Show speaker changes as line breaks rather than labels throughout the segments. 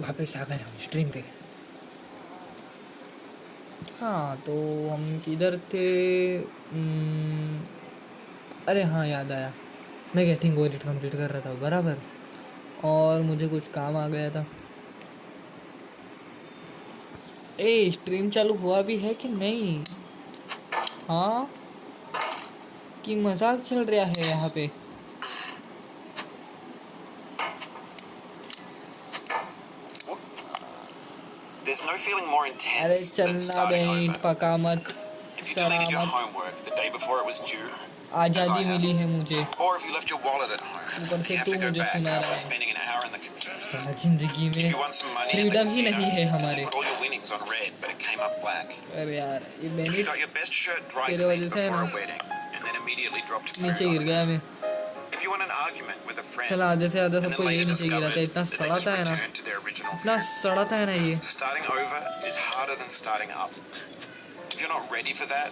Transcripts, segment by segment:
वापस आ गए हम स्ट्रीम पे। हाँ तो हम किधर थे? अरे हाँ याद आया, मैं गेटिंग ओवर इट कंप्लीट कर रहा था बराबर, और मुझे कुछ काम आ गया था। ए स्ट्रीम चालू हुआ भी है कि नहीं? हाँ कि मजाक चल रहा है यहाँ पे?
There's no feeling more
अरे
intense than
चलना
starting
बेट
over.
पका मत,
If you
सड़ा
deleted your
मत।
homework the day before it was due, as I
आज़ादी
have,
मिली है मुझे,
or if you left your wallet at home
ऊपर
and
से
you have
तू
to go
मुझे
back
सुना
after
रहा है।
spending an hour in the commute.
साला जिंदगी
If
में
you won some money at the
freedom he
casino
नहीं है
and
हमारे।
you put all your winnings on red but it came up black.
अरे यार ये
If you
beneath
got your best shirt dry
तेरे
cleaned
वजह से है
before
ना,
a wedding and then immediately dropped food
नीचे
on
गिर
it.
गया मैं।
If you won an argument with a friend
चला आधे से ज़्यादा
and then
सबको यही
later
नीचे गिरा था,
discovered
इतना
that they
सड़ा
just
था है ना,
returned to their original
इतना
view.
सड़ा था है ना ये।
Starting over is harder than starting up. If you're not ready for that,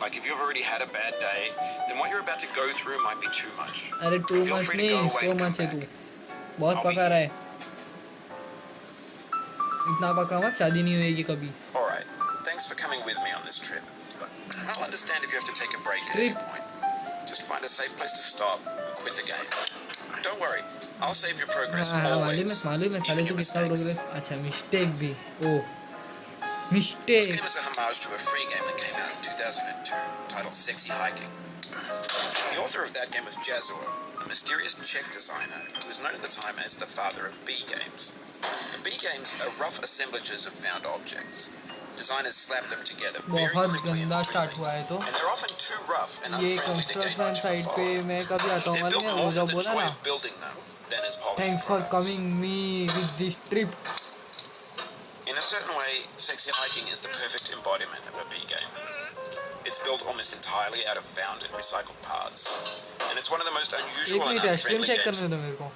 like if you've already had a bad day, then what you're about to go through might be too much.
अरे too
Feel
much
free to
नहीं,
go away
so
and come
much है तू,
back.
बहुत
I'll be
पका रहा
here.
है। इतना पका मत, शादी नहीं होएगी कभी।
Alright, thanks for coming with me on this trip. But I'll understand if you have to take a break at any point. Just find a safe place to stop and quit the game. Don't worry, I'll save your progress
हाँ
always,
मालूम है साले
even
तू
your
कितना
mistakes.
Progress. अच्छा mistake भी, ओ
This game
mistake.
is a homage to a free game that came out in 2002 titled Sexy Hiking. The author of that game was Jazor, a mysterious Czech designer who was known at the time as the father of B games. B games are rough assemblages of found objects. Designers slap them together very
बहुत
quickly and
गंदा start
freely,
हुआ है तो
and they're often too rough and
ये
unfriendly to gain
construction
much of a
site पे
following.
मैं कभी आता हूँ
They're
मालूम
built
है, वो
more for
जब
the
बोला
joy
ना,
of building them than as polished
thanks for
products.
Coming me with this trip.
In a certain way, Sexy Hiking is the perfect embodiment of a B game. It's built almost entirely out of found and recycled parts, and it's one of the most
एक
unusual and
minute stream
unfriendly
check
games.
करने दो मेरे को,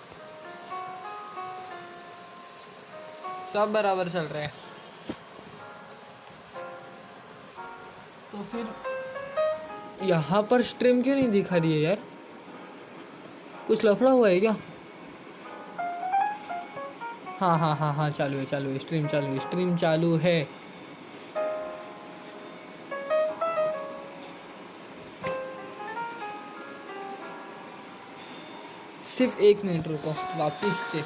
सब बराबर चल रहा है। तो फिर यहाँ पर स्ट्रीम क्यों नहीं दिखा रही है यार? कुछ लफड़ा हुआ है क्या? हाँ चालू है स्ट्रीम चालू है। सिर्फ एक मिनट रुको, वापस से।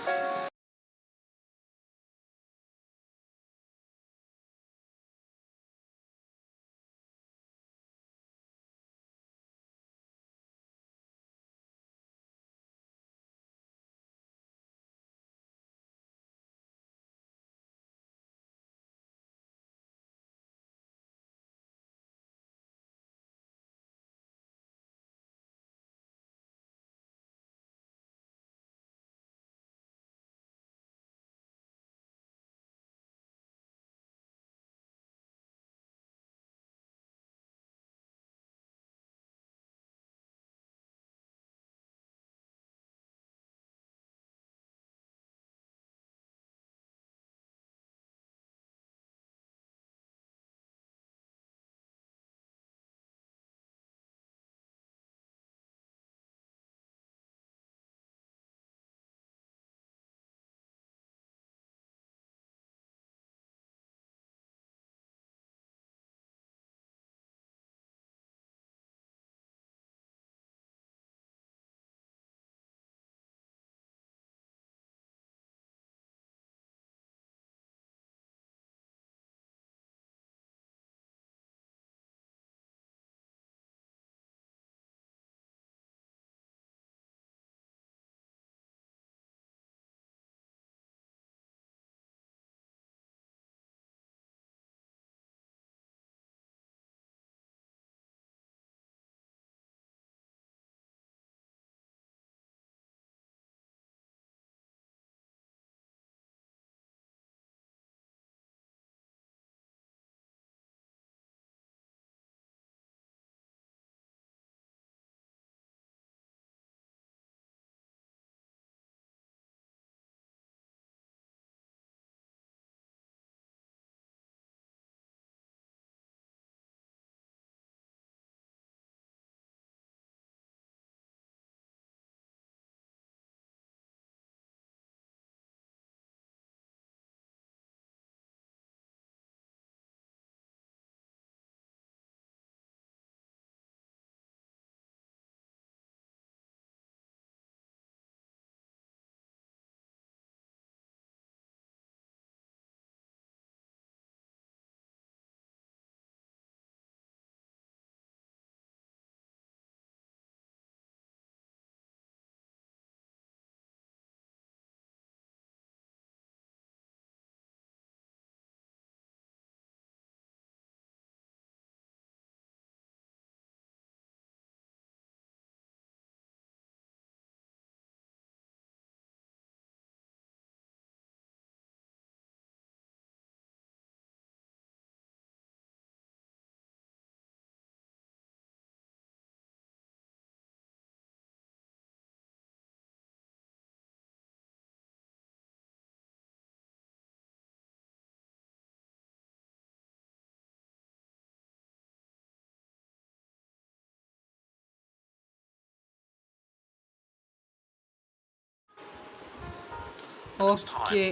its time.
Okay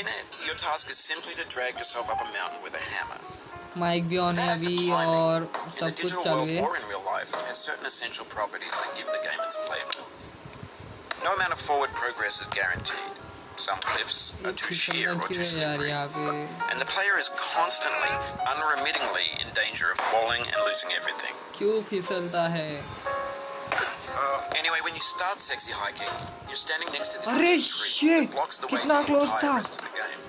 In it, your task is simply to drag yourself up a mountain with a hammer.
Mic भी ऑन है
That act of
अभी
climbing,
और
in the
सब कुछ
digital
चालू
world
है
or in real life, has certain essential properties that give the game its flavor. No amount of forward progress is guaranteed. Some cliffs are too sheer or too
क्यों है यार
slippery,
यहाँ पे
and the player is constantly, unremittingly in danger of falling and losing everything.
क्यों फिसलता है
Anyway, when you start sexy hiking, you're standing next to this
अरे
big tree
shit
that blocks the way to
कितना
the
close
entire
था
rest of the game.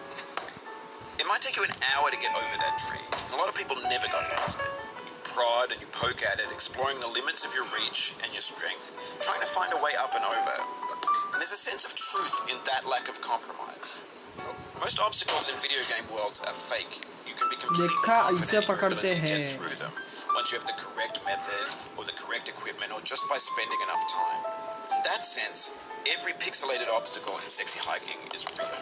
It might take you an hour to get over that tree, and a lot of people never got past it. You prod and you poke at it, exploring the limits of your reach and your strength, trying to find a way up and over. And there's a sense of truth in that lack of compromise. Most obstacles in video game worlds are fake. You can be completely
देखा
confident
इसे
in your
पकड़ते
ability to
हैं
get through them once you have the correct method or the correct equipment or just by spending enough time. In that sense, every pixelated obstacle in sexy hiking is real.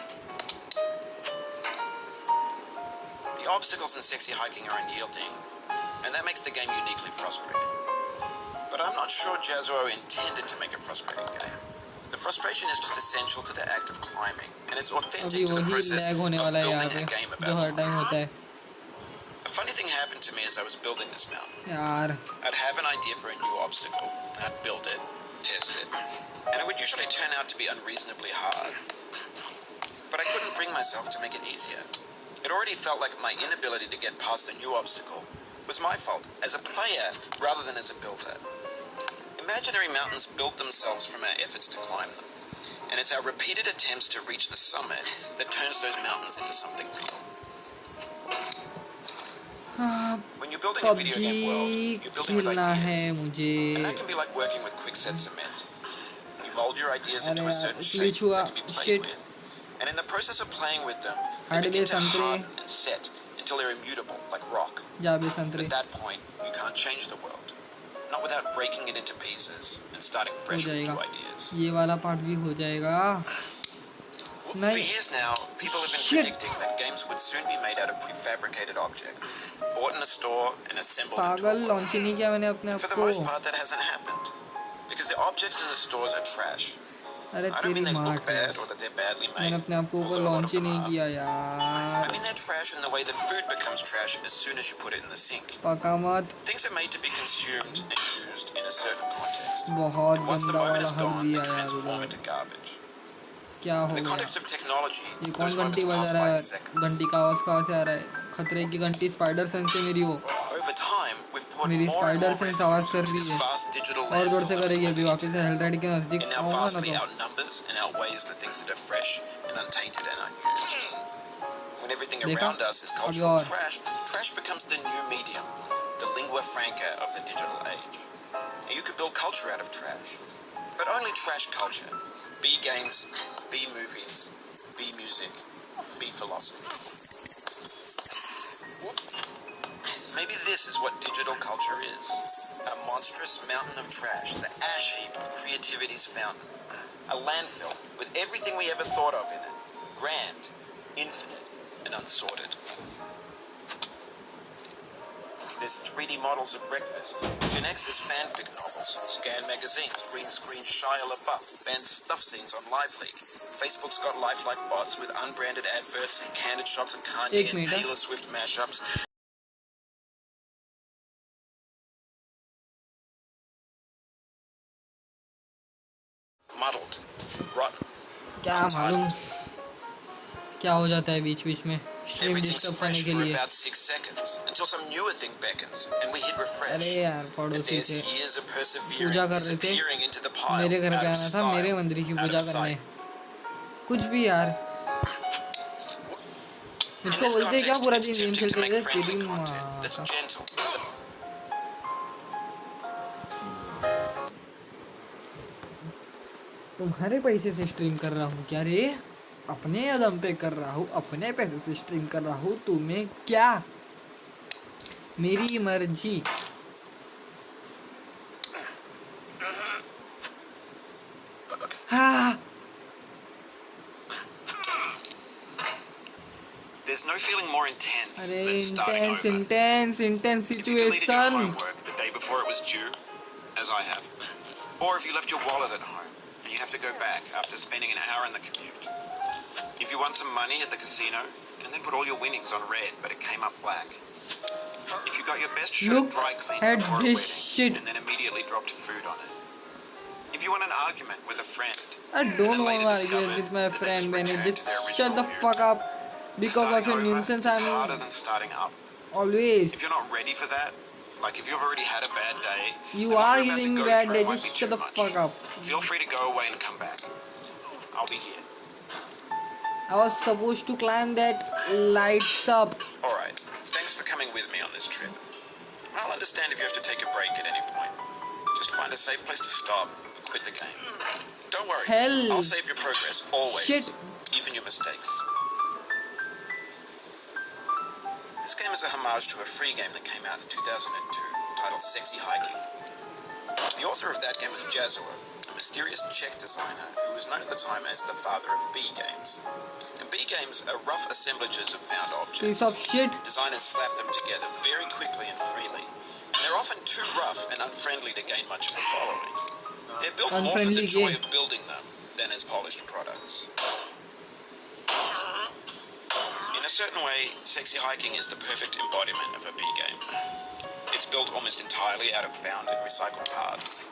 The obstacles in sexy hiking are unyielding, and that makes the game uniquely frustrating. But I'm not sure Jazuo intended to make a frustrating game. The frustration is just essential to the act of climbing, and it's
अभी
authentic to the
वही
process
lag
of
होने वाला है यहाँ
building
पे
a game
जो हर
about.
Time होता है
A funny thing happened to me as I was building this mountain.
यार
I'd have an idea for a new obstacle, and I'd build it, test it, and it would usually turn out to be unreasonably hard. But I couldn't bring myself to make it easier. It already felt like my inability to get past a new obstacle was my fault as a player rather than as a builder. Imaginary mountains build themselves from our efforts to climb them, and it's our repeated attempts to reach the summit that turns those mountains into something real. When you're building a video game world,
PUBG
you're building with
खेलना है
ideas,
मुझे
and that can be like working with quickset cement. You mold your ideas
अरे
into a
यार
certain shape
glitch हुआ
that can be played
shit
with. And in the process of playing with them, they
हट
begin
bay
to
संतरे
harden and set until they're immutable, like rock.
जा बे
But
संतरे
at that point, you can't change the world. Not without breaking it into pieces and starting
हो
fresh with
जाएगा
new ideas.
ये वाला part भी हो जाएगा
For
नहीं
years now, people have been
Shit.
predicting that games would soon be made out of prefabricated objects, bought in a store and assembled into a
पागल
world.
Launch ही नहीं किया मैंने अपने आप
For the
को
most part, that hasn't happened. Because the objects in the stores are trash.
अरे
I don't
तेरी
mean they
माँ
look bad or that they're badly
मैंने
made.
अपने आप को ऊपर
although a lot
launch
of
he
them
नहीं
are.
किया
I
यार
mean they're trash in the way that food becomes trash as soon as you put it in the sink.
पका मत
Things are made to be consumed and used in a certain context.
बहुत
And once the
गंदा
moment
वाला
is
हक
gone,
दिया
they
यार
transform
उधर
into garbage.
क्या हो
In the
गया
context of technology,
ये कौन
those
घंटी
moments
बजा
pass
रहा
by
है
in seconds.
घंटी का आवाज कहाँ से आ रहा है खतरे की घंटी स्पाइडर सेंस से मेरी हो
Over time, we've poured
मेरी
more and
spider
more
sense आवाज कर
resources into
रही
this
है
vast digital
और जोर से
landfill
करेगी
that
अभी
we're
वापस से हेल्ड्राइड के नजदीक
It now
आऊंगा ना
vastly
तो
outnumbers and outweighs the things that are fresh and untainted and unused. When everything
देखा
around us is
अभी
cultural
और
trash, trash becomes the new medium, the lingua franca of the digital age. And you could build culture out of trash, but only trash culture. B games, B movies, B music, B philosophy. Maybe this is what digital culture is. A monstrous mountain of trash, the ash heap of creativity's fountain. A landfill with everything we ever thought of in it. Grand, infinite, and unsorted. There's 3D models of breakfast, Gen X's fanfic novels, Scan magazines, green screen Shia LaBeouf, banned stuff scenes on LiveLeak. Facebook's got lifelike bots with unbranded adverts and candid shots of Kanye
एक
and
minute
Taylor Swift mashups. Muddled, rotten,
क्या मालूम
untitled.
क्या हो जाता है बीच बीच में stream
Everything's
disturb करने
fresh
के
for
लिए
about 6 seconds until some newer thing beckons and we hit refresh.
अरे यार
And
पड़ोसी
there's
थे
years of persevering,
पूजा कर रहे थे
disappearing into the pile,
मेरे घर
out
पे
of
आना था
style,
मेरे मंदिर की
out
पूजा
of
करने
sight.
कुछ भी यार
In
इसको
this
बोलते हैं क्या
context,
पूरा
it's
दिन गेम
tempting to
खेलते
make
थे
friendly
तेरी
content
माँ
that's
का
gentle.
तुम्हारे पैसे से स्ट्रीम कर रहा हूँ क्या रे अपने दम पे कर रहा हूँ अपने पैसे से स्ट्रीम कर रहा हूँ तुम्हें क्या मेरी मर्जी हाँ
There's no feeling more intense
अरे
than starting
intense
over.
Intense intense
If you deleted your
situation
homework the day before it was due, as I have, or if you left your wallet at home and you have to go back after spending an hour in the commute. If you won some money at the casino, and then put all your winnings on red, but it came up black. If you got your best shirt
Look
dry cleaned
at
before a
this
wedding,
shit.
and then immediately dropped food on it. If you won an argument with a friend,
I
and
don't
then
want
later
to argue
discovered
with my
that they
friend,
just
Benny.
returned
Just
to their
shut
original
the
view.
fuck up because of
Starting
your
over
nonsense.
is
I
harder
mean,
than starting up.
always.
If you're not ready for that, like if you've already had a bad day,
You
then what
are
you're about to
giving
go
bad
through
day.
won't
Just
be
shut
too
the
much.
fuck up.
Feel free to go away and come back. I'll be here.
I was supposed to climb that lights up.
Alright, thanks for coming with me on this trip. I'll understand if you have to take a break at any point. Just find a safe place to stop and quit the game. Don't worry,
Hell.
I'll save your progress, always.
Shit.
Even your mistakes. This game is a homage to a free game that came out in 2002, titled Sexy Hiking. The author of that game was Jazor, a mysterious Czech designer who was known at the time as the father of B games. And B games are rough assemblages of found objects.
Piece of shit.
Designers slap them together very quickly and freely. And they're often too rough and unfriendly to gain much of a following. They're built more for the
Unfriendly
joy
game.
of building them than as polished products. In a certain way, Sexy Hiking is the perfect embodiment of a B game. It's built almost entirely out of found and recycled parts.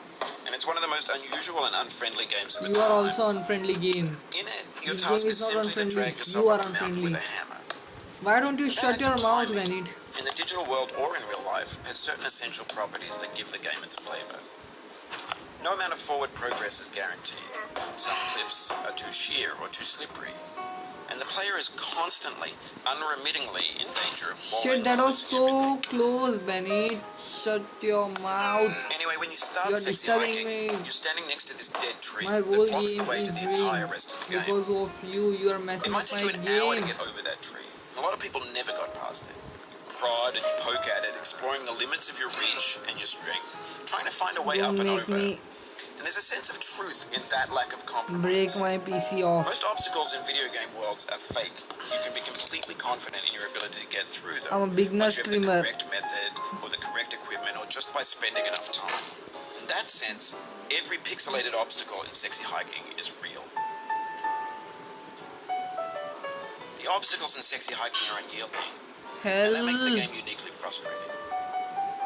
And it's one of the most unusual and unfriendly games of its
You are
time.
also unfriendly game.
In it, your
This
task
game
is
is not
simply to
unfriendly.
drag yourself
You
up
are
a mountain with
unfriendly.
a hammer.
Why don't you shut your mouth, Benny?
In the digital world or in real life, has certain essential properties that give the game its flavor. No amount of forward progress is guaranteed. Some cliffs are too sheer or too slippery. And the player is constantly, unremittingly in danger of falling.
Shit, that was
almost
so
everything.
close, Benny. Shut your mouth.
Anyway, when you start
You're
Sexy
disturbing
Hiking,
me.
you're standing next to this dead tree
My
that
whole
blocks the
game
way
is
to the
ruined
entire rest of the game.
because of you. You are
It
messing
might
up
take
my
you an hour to
game.
get over that tree. A lot of people never got past it. You prod and you poke at it, exploring the limits of your reach and your strength, trying to find a way
Don't
up and
make
over.
me
And there's a sense of truth in that lack of compromise.
break my PC off.
Most obstacles in video game worlds are fake. You can be completely confident in your ability to get through them.
I'm a beginner
once you have
streamer.
the correct method or the correct equipment or just by spending enough time. In that sense, every pixelated obstacle in Sexy Hiking is real. The obstacles in Sexy Hiking are unyielding, and that makes the
Hell.
game uniquely frustrating.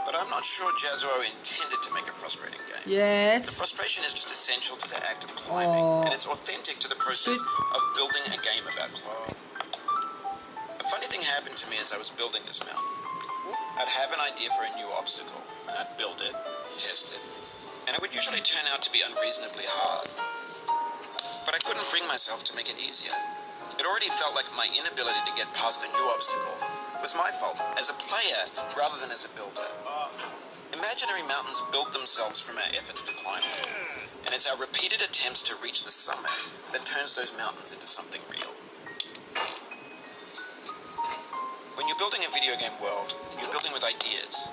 But I'm not sure Jazzo intended to make a frustrating game. The
Yes.
frustration is just essential to the act of climbing,
Oh.
and it's authentic to the process
Shit.
of building a game about climbing. A funny thing happened to me as I was building this mountain. I'd have an idea for a new obstacle, and I'd build it, test it, and it would usually turn out to be unreasonably hard. But I couldn't bring myself to make it easier. It already felt like my inability to get past a new obstacle was my fault, as a player rather than as a builder. Imaginary mountains build themselves from our efforts to climb them, and it's our repeated attempts to reach the summit that turns those mountains into something real. When you're building a video game world, you're building with ideas,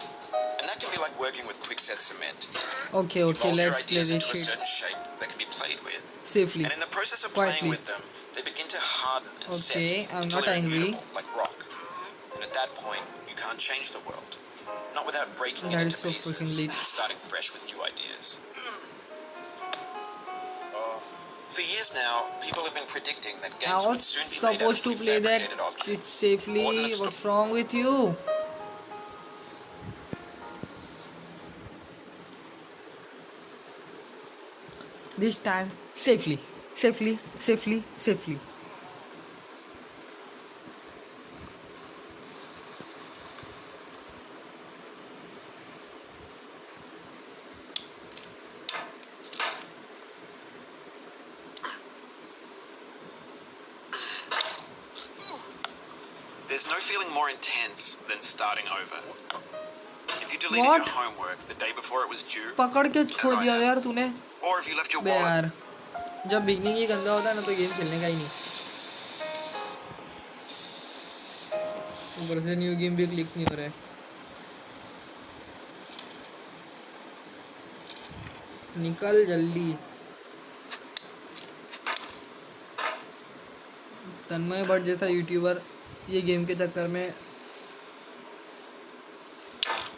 and that can be like working with quickset cement.
Okay,
You
okay,
mold your
let's play
ideas
this
into a
shit
certain shape that can be played with,
safely.
and in the process of
Quietly.
playing with them, they begin to harden and set
Okay, I'm
until
not
they're
angry.
immutable, like rock. And at that point, you can't change the world. Not without breaking
That
it
is
into
so
pieces
freaking lit.
and starting fresh with new ideas. For years now, people have been predicting that
I
games would
was
soon be made out of
supposed to play that
prefabricated
shit
objects.
safely.
Ordinary
What's wrong with you? This time, safely, safely, safely, safely.
There's no feeling more intense than starting over. If you deleted
What?
your homework the day before it was due,
पकड़ के छोड़ दिया यार तूने.
or if you left your
bay
wallet,
यार, जब beginning ही गंदा होता है ना तो गेम खेलने का ही नहीं. ऊपर से न्यू गेम भी क्लिक नहीं हो रहा है. निकल जल्दी. तन्मय भट्ट जैसा यूट्यूबर ये गेम के चक्कर में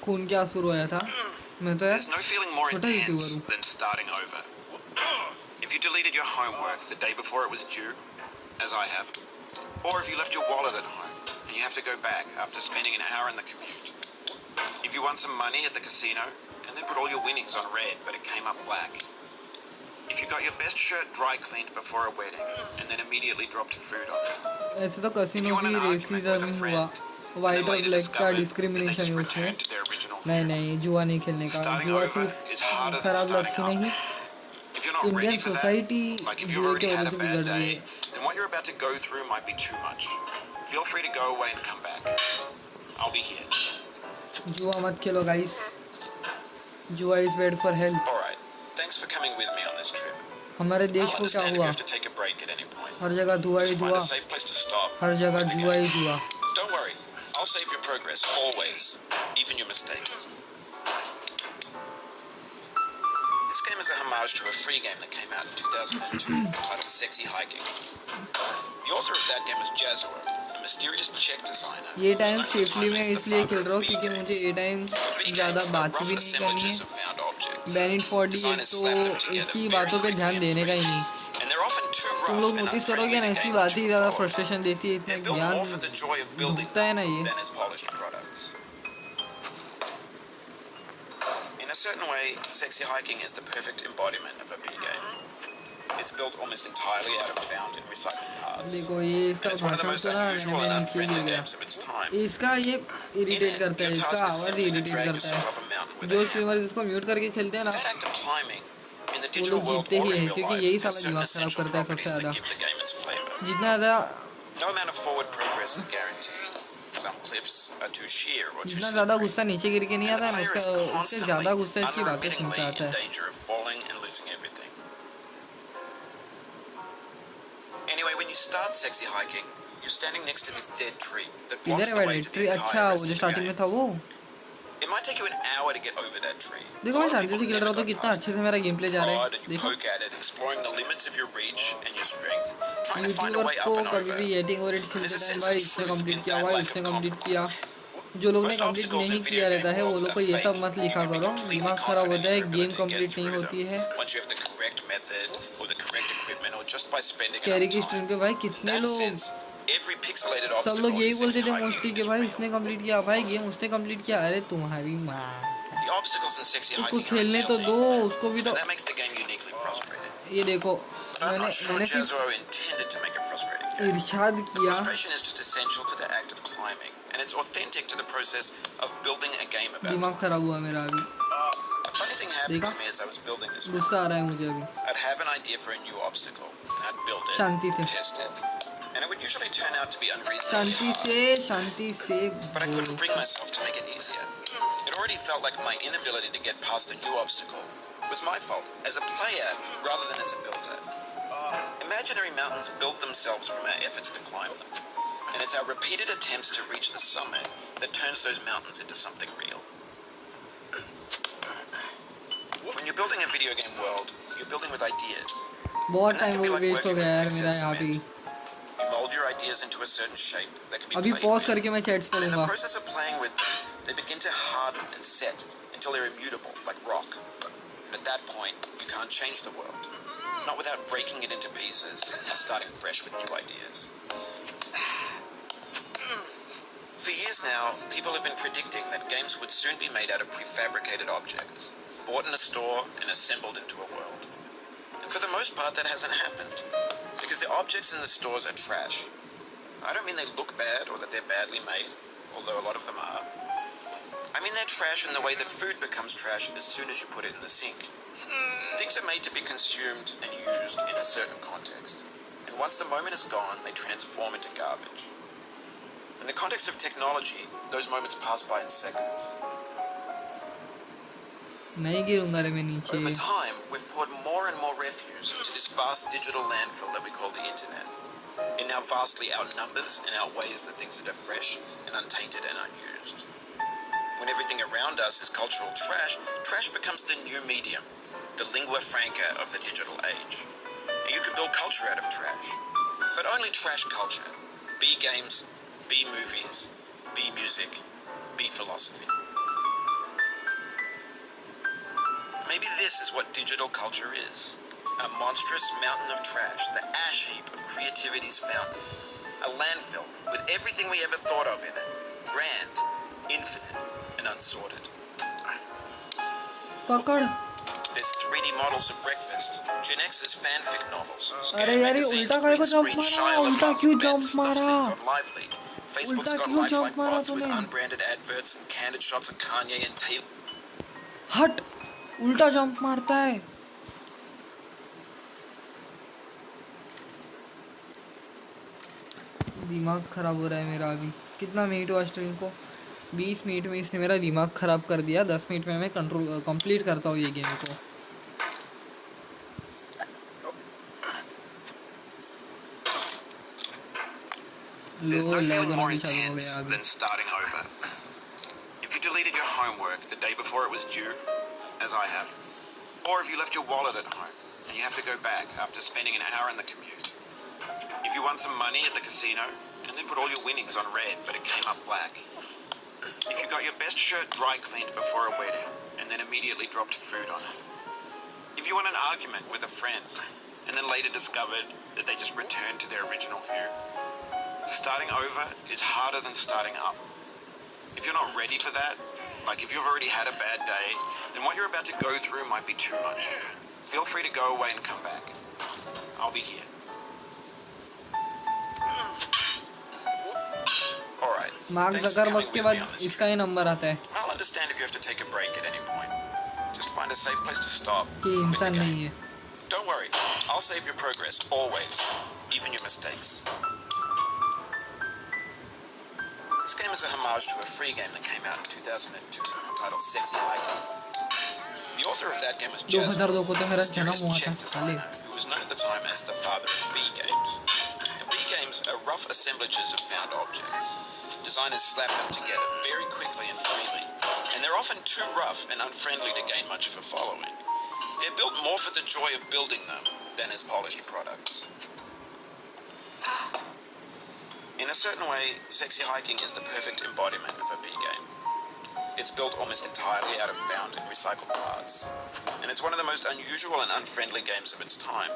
खून के आंसू रोया था. मैं तो यार
there's no feeling more
छोटा यूट्यूबर
intense
हूँ.
than starting over. If If you deleted your homework the day before it was due, as I have, or if you left your wallet at home and you have to go back after spending an hour in the commute. If you won some money at the casino and then put all your winnings on red but it came up black. If you got your best shirt dry cleaned before a wedding and then immediately dropped food on it.
ऐसे तो casino भी racism ही हुआ, white और black का discrimination है उसमें। नहीं जुआ नहीं खेलने का, जुआ सिर्फ खराब लत ही नहीं, इंडियन सोसाइटी जुए की वजह से बिगड़ रही है।
Then what you're about to go through might be too much. Feel free to go away and come back. I'll be here.
जुआ मत खेलो गाइस, जुआ is bad for health.
Alright, thanks for coming with me on this trip.
हमारे देश को क्या हुआ, हर जगह जुआ ही जुआ, हर जगह जुआ ही जुआ।
Don't worry, I'll save your progress always, even your mistakes. This game is a homage to a free game that came out in 2002 titled Sexy Hiking. The author of that game was Jazor, a mysterious Czech designer.
ये time safely मैं इसलिए खेल रहा हूँ क्योंकि मुझे ये time ज़्यादा बात भी नहीं करनी है। बैनिट 48 तो इसकी बातों पे ध्यान देने का ही नहीं। तुम लोग नोटिस करोगे ना, इसकी बात ही ज़्यादा फ्रस्ट्रेशन देती है, इतना ज्ञान भुगता है ना ये।
In a certain way, Sexy Hiking is the perfect embodiment of a B game. It's built almost entirely out of bound and recycled parts.
देखो ये इसका भाषण सुना, मैं नीचे गिर गया। इसका ये इरिटेट करता है, इसका आवाज़ ही इरिटेट करता है। जो स्ट्रीमर इसको म्यूट करके खेलते हैं ना, वो लोग जीतते ही हैं, क्योंकि यही साला दिमाग खराब करता है सबसे ज़्यादा। जितना ज़्यादा गुस्सा नीचे गिर के नहीं आता है ना, उससे ज़्यादा गुस्सा इसकी बातें सुन के आता है।
Anyway, when you start Sexy Hiking, you're standing next to this dead tree that blocks
किधर
the
है
way
dead
to
tree?
the
अच्छा,
entire
वो
rest
जो
of the
स्टार्टिंग में
game.
था वो।
It might take you an hour to get over that tree.
देखो मैं शांति से खेल रहा हूँ तो कितना अच्छे से मेरा गेम प्ले जा रहा है। देखो
poke at it, exploring the limits of your reach and your strength, trying to find a way
YouTubers
up
को
and
कभी
over.
भी एडिटिंग और एडिट खेलते
There's a
टाइम
sense
भाई
of
इसने
truth
कंप्लीट
in
किया,
that
भाई
lack
इसने
of
कंप्लीट किया।
compromise.
जो लोग ने
Most
कंप्लीट
obstacles
नहीं
in
किया
video
रहता
game
है वो
worlds
लोग को
are
ये सब
fake.
मत
You
लिखा
can be
करो,
completely
दिमाग खराब
confident
होता है,
in your
game
ability to get
complete नहीं
through
होती
them
है।
once you have the correct method or the correct equipment or just by spending
carry
enough
की
time.
स्ट्रीम पे भाई कितने
In that
लोग,
sense, every pixelated
सब
obstacle
लोग यही
in
बोलते
Sexy
थे
Hiking
मोस्टली कि
is
भाई
real.
इसने कंप्लीट किया, भाई गेम उसने कंप्लीट किया। अरे तुम्हारी माँ,
The obstacles in Sexy
उसको
Hiking are
खेलने तो दो,
unyielding,
उसको भी तो।
and that makes the game uniquely frustrating.
ये देखो
But I'm not sure
मैंने सिर्फ
Jazoro intended to make a frustrating game.
Irshad
The
किया।
frustration is just essential to the act of climbing, and it's authentic to the process of building a game about
दिमाग
it.
खराब हुआ मेरा अभी,
A funny thing happened
देखा?
to me as I was building this
गुस्सा
one.
आ रहा है मुझे अभी।
I'd have an idea for a new obstacle, and I'd build
शांति से,
it, test it, and it would usually turn out to be unreasonably
Shanti
hard.
से, शांति से
But I couldn't
बोलो।
bring myself to make it easier. It already felt like my inability to get past a new obstacle was my fault as a player rather than as a builder. Imaginary mountains build themselves from our efforts to climb them, and it's our repeated attempts to reach the summit that turns those mountains into something real. When you're building a video game world, you're building with ideas.
बहुत
And that
time
can be like
waste हो
working
गया
with
यार
mixed
मेरा यहाँ पे।
cement. You mold your ideas into a certain shape that can be
अभी
played
pause
with.
करके मैं चैट्स
And in the
पढ़ूंगा।
process of playing with them, they begin to harden and set until they're immutable, like rock. At that point, you can't change the world. Not without breaking it into pieces and starting fresh with new ideas. For years now, people have been predicting that games would soon be made out of prefabricated objects, bought in a store and assembled into a world. And for the most part, that hasn't happened, because the objects in the stores are trash. I don't mean they look bad or that they're badly made, although a lot of them are. I mean they're trash in the way that food becomes trash as soon as you put it in the sink. Things are made to be consumed and used in a certain context, and once the moment is gone, they transform into garbage. In the context of technology, those moments pass by in seconds.
नहीं गिरूंगा रे मैं नीचे।
Over time, we've poured more and more refuse into this vast digital landfill that we call the internet. It now vastly outnumbers and outweighs the things that are fresh and untainted and unused. When everything around us is cultural trash, trash becomes the new medium, the lingua franca of the digital age. And you can build culture out of trash, but only trash culture. B games, B movies, B music, B philosophy. Maybe this is what digital culture is. A monstrous mountain of trash, the ash heap of creativity's fountain. A landfill with everything we ever thought of in it. Grand, infinite, and unsorted.
पकड़
There's 3D models of breakfast, Gen X's fanfic novels,
अरे यार ये उल्टा काय को jump मारा उल्टा क्यों जंप मारा
Facebook's got lifelike bots with unbranded adverts and candid shots of Kanye and Taylor.
हट उल्टा जंप मारता है दिमाग खराब हो रहा है मेरा अभी कितना मिनट हुआ स्ट्रीम को 20 मिनट में इसने मेरा दिमाग खराब कर दिया 10 मिनट में मैं कंप्लीट करता हूँ ये गेम को
There's no feeling more intense than starting over. If you deleted your homework the day before it was due, as I have, or if you left your wallet at home and you have to go back after spending an hour in the commute. If you won some money at the casino and then put all your winnings on red but it came up black. If you got your best shirt dry cleaned before a wedding and then immediately dropped food on it. If you won an argument with a friend and then later discovered that they just returned to their original view. Starting over is harder than starting up. If you're not ready for that, like if you've already had a bad day, then what you're about to go through might be too much. Feel free to go away and come back. I'll be here. Alright.
Mark Zuckerberg के बाद इसका ही number आता है
I'll understand if you have to take a break at any point. Just find a safe place to stop.
कि इंसान नहीं है
Don't worry. I'll save your progress, always. Even your mistakes. This game is a homage to a free game that came out in 2002 titled Sexy Hiking. The author of that game was Jazz,
2002 को तो मेरा जन्म हुआ था साले
who was known at the time as the father of B games. Now, B games are rough assemblages of found objects. Designers slap them together very quickly and freely, and they're often too rough and unfriendly to gain much of a following. They're built more for the joy of building them than as polished products. In a certain way, Sexy Hiking is the perfect embodiment of a B game. It's built almost entirely out of found and recycled parts, and it's one of the most unusual and unfriendly games of its time.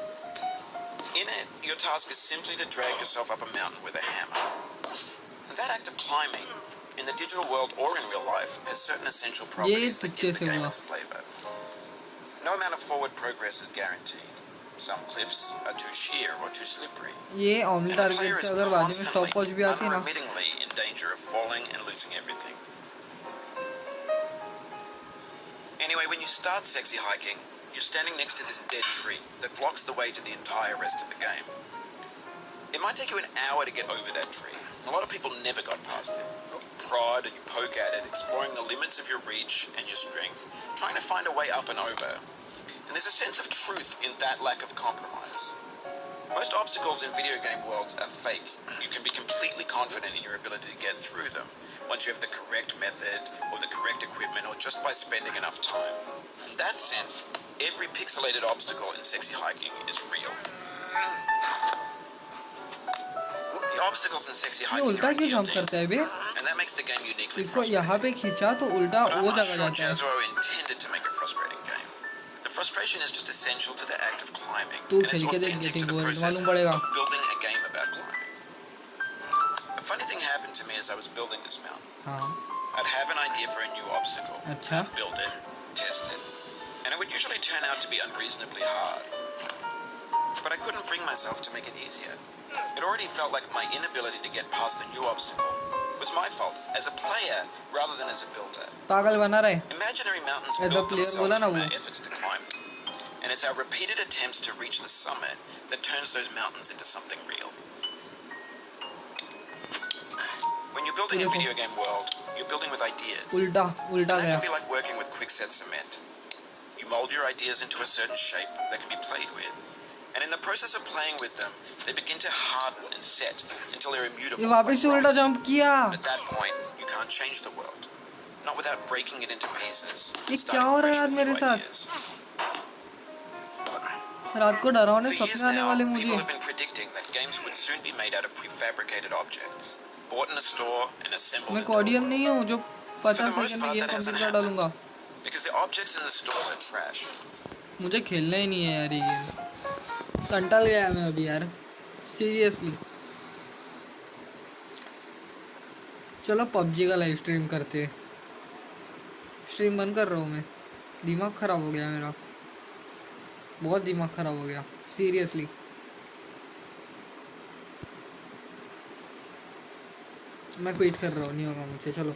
In it, your task is simply to drag yourself up a mountain with a hammer. And that act of climbing, in the digital world or in real life, has certain essential properties that give the game its flavor. No amount of forward progress is guaranteed. Some cliffs are too sheer or too slippery.
ये omelette target से अगर बाजू में stop watch भी आती ना
unremittingly in danger of falling and losing everything. Anyway, when you start Sexy Hiking, you're standing next to this dead tree that blocks the way to the entire rest of the game. It might take you an hour to get over that tree. A lot of people never got past it. You prod and you poke at it, exploring the limits of your reach and your strength, trying to find a way up and over. And there's a sense of truth in that lack of compromise. Most obstacles in video game worlds are fake. You can be completely confident in your ability to get through them once you have the correct method or the correct equipment or just by spending enough time. In that sense, every pixelated obstacle in Sexy Hiking is real. The obstacles in Sexy Hiking are unyielding, and that makes the game uniquely frustrating.
यहाँ पे खींचा तो उल्टा वो जगह जाता है.
Jazz intended to make a frustrating game. The frustration is just essential to the act of climbing,
तू
and it's
खेल के देख
authentic to
getting
the
bore
process
मालूम पड़ेगा.
of building a game about climbing. A funny thing happened to me as I was building this mountain.
हाँ.
I'd have an idea for a new obstacle,
अच्छा.
build it, test it, and it would usually turn out to be unreasonably hard. But I couldn't bring myself to make it easier. It already felt like my inability to get past the new obstacle was my fault as a player rather than as a builder.
पागल बना रहे.
Imaginary mountains build themselves from our efforts to climb them. And it's our repeated attempts to reach the summit that turns those mountains into something real. When you're building a video game world, you're building with ideas.
उल्टा
that can be like working with quickset cement. You mold your ideas into a certain shape that can be played with. And in the process of playing with them, they begin to harden and set until they're immutable.
ये वापस से उल्टा jump किया.
At that point, you can't change the world. Not without breaking it into pieces.
ये क्या हो रहा है आज मेरे साथ? रात को डरावने सपने आने वाले मुझे.
People have been predicting that games would soon be made out of prefabricated objects, bought in a store and assembled.
मैं कोडियम नहीं हूँ जो 50 सेकंड में गेम कंप्लीट कर डालूंगा.
Because the objects in the stores are trash.
मुझे खेलना ही नहीं है यार ये गेम. कंटाल गया मैं अभी यार, सीरियसली। चलो पबजी का लाइव स्ट्रीम करते। स्ट्रीम बंद कर रहा हूँ मैं, दिमाग ख़राब हो गया मेरा, बहुत दिमाग ख़राब हो गया सीरियसली। मैं क्विट कर रहा हूँ, नहीं होगा मुझसे, चलो।